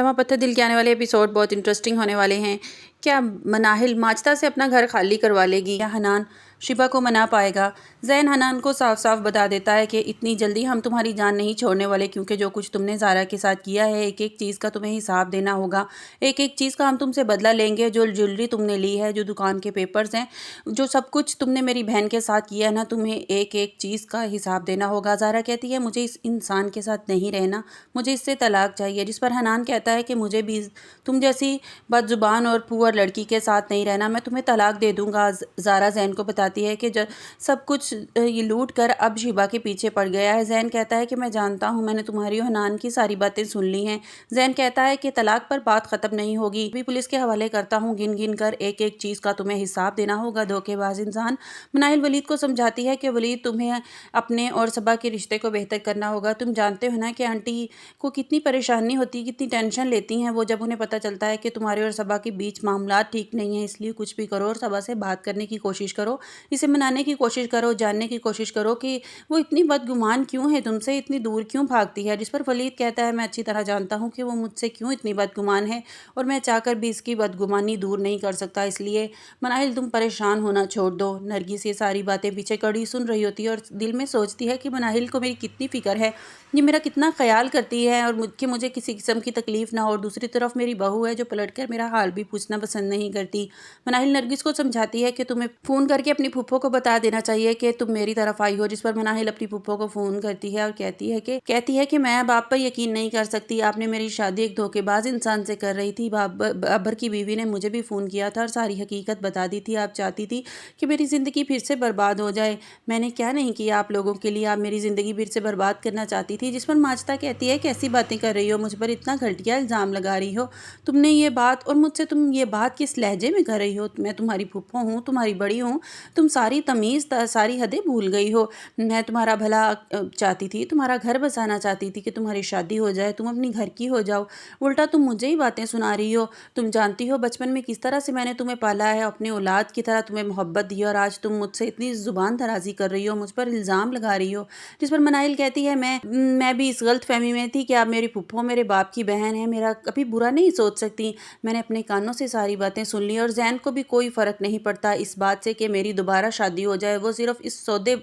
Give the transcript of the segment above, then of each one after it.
वहाँ पत्थर दिल के आने वाले एपिसोड बहुत इंटरेस्टिंग होने वाले हैं। क्या मनाहिल माजदा से अपना घर खाली करवा लेगी या हनान शिबा को मना पाएगा? ज़ैन हनान को साफ साफ बता देता है कि इतनी जल्दी हम तुम्हारी जान नहीं छोड़ने वाले, क्योंकि जो कुछ तुमने ज़ारा के साथ किया है, एक एक चीज़ का तुम्हें हिसाब देना होगा। एक एक चीज़ का हम तुमसे बदला लेंगे। जो ज्वेलरी तुमने ली है, जो दुकान के पेपर्स हैं, जो सब कुछ तुमने मेरी बहन के साथ किया है ना, तुम्हें एक एक चीज़ का हिसाब देना होगा। ज़ारा कहती है मुझे इस इंसान के साथ नहीं रहना, मुझे इससे तलाक चाहिए। जिस पर हनान कहता है कि मुझे भी तुम जैसी बदजुबान और पुअर लड़की के साथ नहीं रहना, मैं तुम्हें तलाक दे दूंगा। ज़ारा ज़ैन को बताती है कि सब कुछ ये लूट कर अब शिबा के पीछे पड़ गया है। ज़ैन कहता है कि मैं जानता हूँ, मैंने तुम्हारी और हनान की सारी बातें सुन ली हैं। ज़ैन कहता है कि तलाक पर बात ख़त्म नहीं होगी, भी पुलिस के हवाले करता हूँ, गिन गिन कर एक एक चीज़ का तुम्हें हिसाब देना होगा, धोखेबाज इंसान। मनाहिल वलीद को समझाती है कि वलीद, तुम्हें अपने और सबा के रिश्ते को बेहतर करना होगा। तुम जानते हो ना कि आंटी को कितनी परेशानी होती, कितनी टेंशन लेती हैं वो जब उन्हें पता चलता है कि तुम्हारे और सबा के बीच मामला ठीक नहीं है। इसलिए कुछ भी करो और सबा से बात करने की कोशिश करो, इसे मनाने की कोशिश करो, जानने की कोशिश करो कि वो इतनी बदगुमान क्यों है तुमसे, इतनी दूर क्यों भागती है। जिस पर वलीद कहता है मैं अच्छी तरह जानता हूँ कि वो मुझसे क्यों इतनी बदगुमान है, और मैं चाहकर भी इसकी बदगुमानी दूर नहीं कर सकता। इसलिए मनाहिल, तुम परेशान होना छोड़ दो। नरगिस ये सारी बातें पीछे कड़ी सुन रही होती है और दिल में सोचती है कि मनाहिल को मेरी कितनी फ़िक्र है, ये मेरा कितना ख्याल करती है, और मुझे किसी किस्म की तकलीफ़ ना हो। और दूसरी तरफ मेरी बहू है जो पलटकर मेरा हाल भी पूछना पसंद नहीं करती। मनाहिल नरगिस को समझाती है कि तुम्हें फ़ोन करके अपनी फूफो को बता देना चाहिए कि तुम मेरी तरफ आई हो। जिस पर मनाहिल अपनी फूफो को फ़ोन करती है और कहती है कि मैं अब आप पर यकीन नहीं कर सकती। आपने मेरी शादी एक धोखेबाज इंसान से कर रही थी। बाबर की बीवी ने मुझे भी फ़ोन किया था और सारी हकीकत बता दी थी। आप चाहती थी कि मेरी ज़िंदगी फिर से बर्बाद हो जाए। मैंने क्या नहीं किया आप लोगों के लिए, आप मेरी ज़िंदगी फिर से बर्बाद करना चाहती थी। जिस पर माजदा कहती है कैसी बातें कर रही हो, मुझ पर इतना घटिया इल्ज़ाम लगा रही हो तुमने ये बात, और मुझसे तुम ये बात किस लहजे में कर रही हो? मैं तुम्हारी फूफो हूँ, तुम्हारी बड़ी हूँ, तुम सारी तमीज़ सारी हदें भूल गई हो। मैं तुम्हारा भला चाहती थी, तुम्हारा घर बसाना चाहती थी कि तुम्हारी शादी हो जाए, तुम अपनी घर की हो जाओ। उल्टा तुम मुझे ही बातें सुना रही हो। तुम जानती हो बचपन में किस तरह से मैंने तुम्हें पाला है, अपनी औलाद की तरह तुम्हें मोहब्बत दी, और आज तुम मुझसे इतनी ज़ुबान दराज़ी कर रही हो, मुझ पर इल्ज़ाम लगा रही हो। जिस पर मनाहिल कहती है मैं भी इस गलत फहमी में थी कि आप मेरी फूफो मेरे बाप की बहन है, मेरा कभी बुरा नहीं सोच सकती। मैंने अपने कानों से सारी बातें सुन ली, और ज़ैन को भी कोई फ़र्क नहीं पड़ता इस बात से कि मेरी दोबारा शादी हो जाए। वो सिर्फ इस सौदे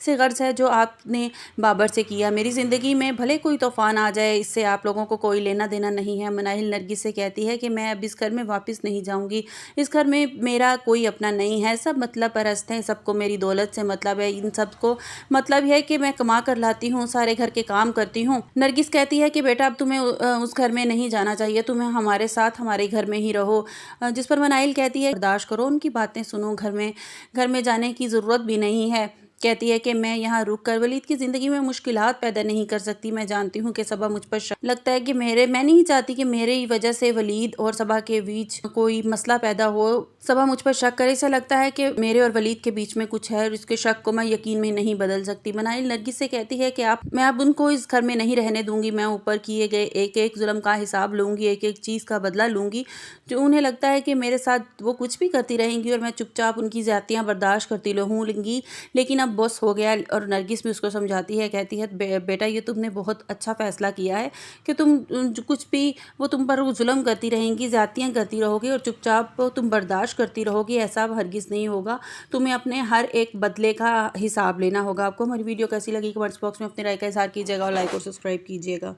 से गर्ज है जो आपने बाबर से किया। मेरी ज़िंदगी में भले कोई तूफ़ान आ जाए, इससे आप लोगों को कोई लेना देना नहीं है। मनाहिल नरगिस से कहती है कि मैं अब इस घर में वापस नहीं जाऊंगी। इस घर में मेरा कोई अपना नहीं है, सब मतलब परस्त हैं, सबको मेरी दौलत से मतलब है। इन सबको मतलब है कि मैं कमा कर लाती हूँ, सारे घर के काम करती हूँ। नरगिस कहती है कि बेटा अब तुम्हें उस घर में नहीं जाना चाहिए, तुम्हें हमारे साथ हमारे घर में ही रहो। जिस पर मनाहिल कहती है बर्दाश्त करो, उनकी बातें सुनो, घर में जाने की ज़रूरत भी नहीं है। कहती है कि मैं यहाँ रुक कर वलीद की ज़िंदगी में मुश्किलात पैदा नहीं कर सकती। मैं जानती हूँ कि सबा मुझ पर शक लगता है कि मैं नहीं चाहती कि मेरे ही वजह से वलीद और सबा के बीच कोई मसला पैदा हो। सबा मुझ पर शक करे, ऐसा लगता है कि मेरे और वलीद के बीच में कुछ है, और इसके शक को मैं यकीन में नहीं बदल सकती। मनाहिल नरगिस से कहती है कि मैं अब उनको इस घर में नहीं रहने दूंगी। मैं ऊपर किए गए एक एक जुल्म का हिसाब लूँगी, एक एक चीज़ का बदला लूँगी। जो उन्हें लगता है कि मेरे साथ वो कुछ भी करती रहेंगी और मैं चुपचाप उनकी ज़्यादतियाँ बर्दाश्त करती रहूँगी। लेकिन अब बस हो गया। और नरगिस भी उसको समझाती है, कहती है बेटा ये तुमने बहुत अच्छा फ़ैसला किया है कि तुम कुछ भी वो तुम पर जुल्म करती रहेंगी, ज़्यादतियाँ करती रहोगी और चुपचाप तुम बर्दाश्त करती रहोगी। ऐसा अब हरगिज़ नहीं होगा। तुम्हें अपने हर एक बदले का हिसाब लेना होगा। आपको हमारी वीडियो कैसी लगी कमेंट्स बॉक्स में अपनी राय का इज़हार कीजिएगा और लाइक और सब्सक्राइब कीजिएगा।